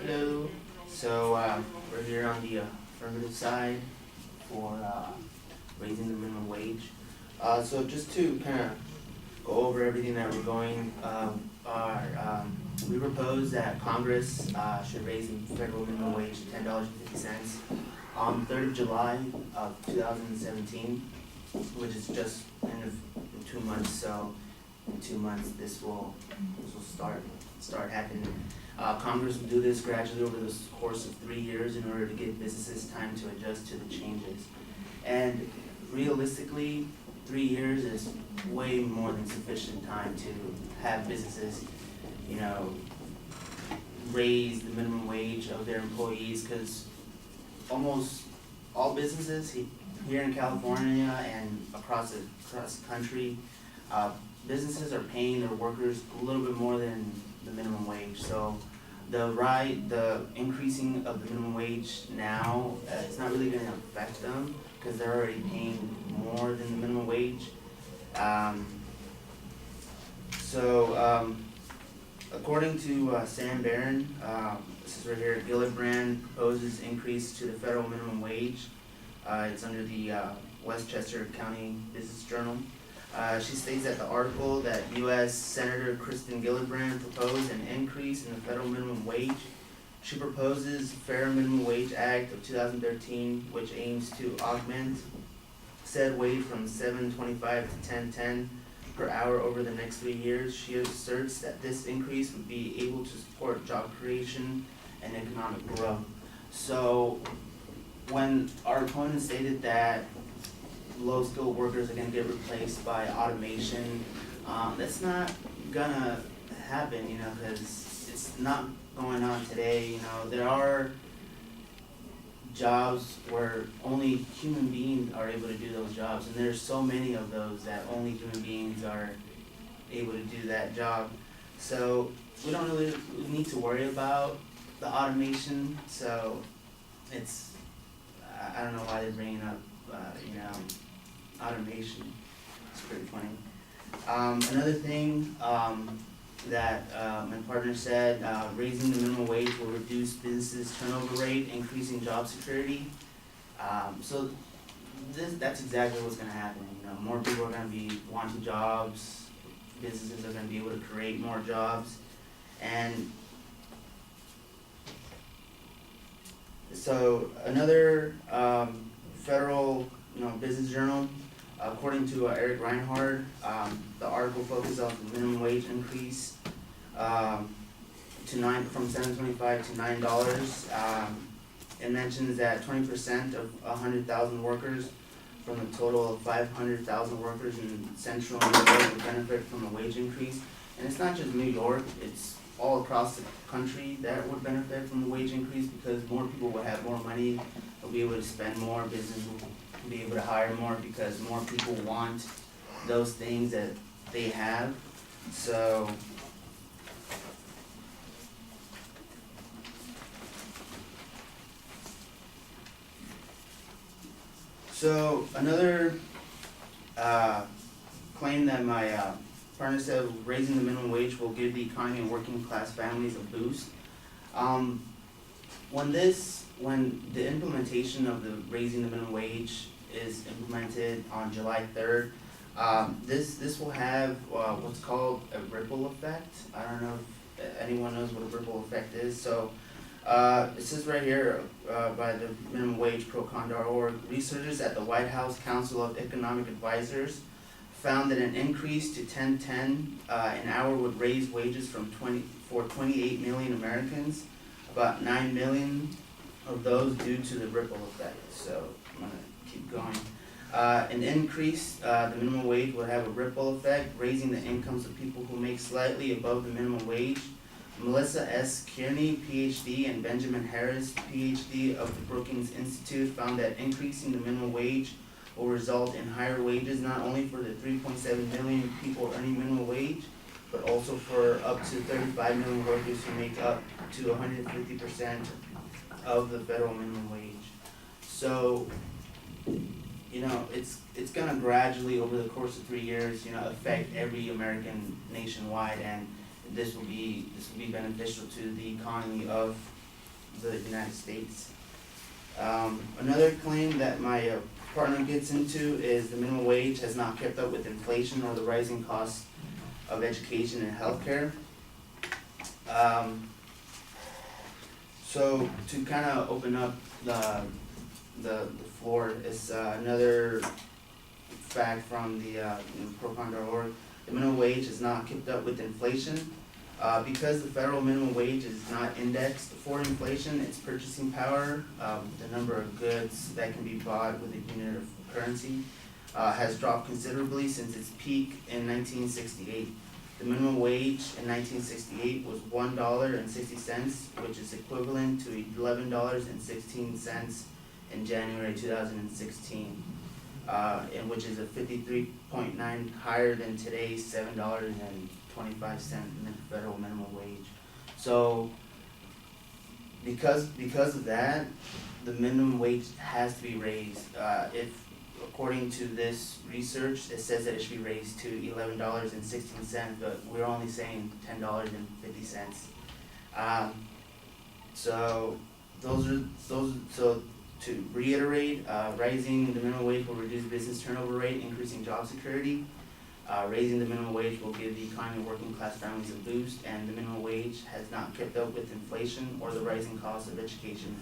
Hello. We're here on the affirmative side for raising the minimum wage. So just to kind of go over everything that we're going, we propose that Congress should raise the federal minimum wage to $10.50 on the 3rd of July of 2017, which is just kind of in 2 months. So in 2 months, this will start happening. Congress will do this gradually over the course of 3 years in order to give businesses time to adjust to the changes. And realistically, 3 years is way more than sufficient time to have businesses, raise the minimum wage of their employees, because almost all businesses here in California and across the country, businesses are paying their workers a little bit more than the minimum wage. So the increasing of the minimum wage now, it's not really going to affect them because they're already paying more than the minimum wage. According to Sam Barron, this is right here, Gillibrand proposes increase to the federal minimum wage. It's under the Westchester County Business Journal. She states that the article that U.S. Senator Kristen Gillibrand proposed an increase in the federal minimum wage. She proposes Fair Minimum Wage Act of 2013, which aims to augment said wage from $7.25 to $10.10 per hour over the next 3 years. She asserts that this increase would be able to support job creation and economic growth. So when our opponent stated that low-skilled workers are going to get replaced by automation, that's not gonna happen, because it's not going on today. There are jobs where only human beings are able to do those jobs, and there's so many of those that only human beings are able to do that job. So we don't really need to worry about the automation. So I don't know why they're bringing up, automation. It's pretty funny. Another thing that my partner said, raising the minimum wage will reduce businesses' turnover rate, increasing job security. That's exactly what's going to happen. More people are going to be wanting jobs. Businesses are going to be able to create more jobs, and so another federal business journal, according to Eric Reinhard, the article focuses on the minimum wage increase from $7.25 to $9. It mentions that 20% of 100,000 workers from the total of 500,000 workers in Central New York would benefit from a wage increase. And it's not just New York; it's all across the country that would benefit from the wage increase, because more people would have more money, they'll be able to spend more, business will be able to hire more because more people want those things that they have. So another claim that my partner said, raising the minimum wage will give the economy and working class families a boost. When the implementation of the raising the minimum wage is implemented on July 3rd, this will have what's called a ripple effect. I don't know if anyone knows what a ripple effect is. So it says right here by the minimumwagepro.con.org, researchers at the White House Council of Economic Advisors found that an increase to $10.10 an hour would raise wages for 28 million Americans, about 9 million of those due to the ripple effect. So I'm going to keep going. An increase, the minimum wage would have a ripple effect, raising the incomes of people who make slightly above the minimum wage. Melissa S. Kearney, PhD, and Benjamin Harris, PhD, of the Brookings Institute found that increasing the minimum wage will result in higher wages not only for the 3.7 million people earning minimum wage, but also for up to 35 million workers who make up to 150% of the federal minimum wage. So, it's gonna gradually over the course of 3 years, affect every American nationwide, and this will be beneficial to the economy of the United States. Another claim that my partner gets into is the minimum wage has not kept up with inflation or the rising costs of education and healthcare. So to kind of open up the floor, is another fact from the Procon.org. The minimum wage has not kept up with inflation. Because the federal minimum wage is not indexed for inflation, its purchasing power, the number of goods that can be bought with a unit of currency, has dropped considerably since its peak in 1968. The minimum wage in 1968 was $1.60, which is equivalent to $11.16 in January 2016, and which is a 53.9 higher than today's $7.25 federal minimum wage. So because of that, the minimum wage has to be raised. If according to this research, it says that it should be raised to $11.16, but we're only saying $10.50. So so to reiterate, raising the minimum wage will reduce business turnover rate, increasing job security. Raising the minimum wage will give the economy of working class families a boost, and the minimum wage has not kept up with inflation or the rising cost of education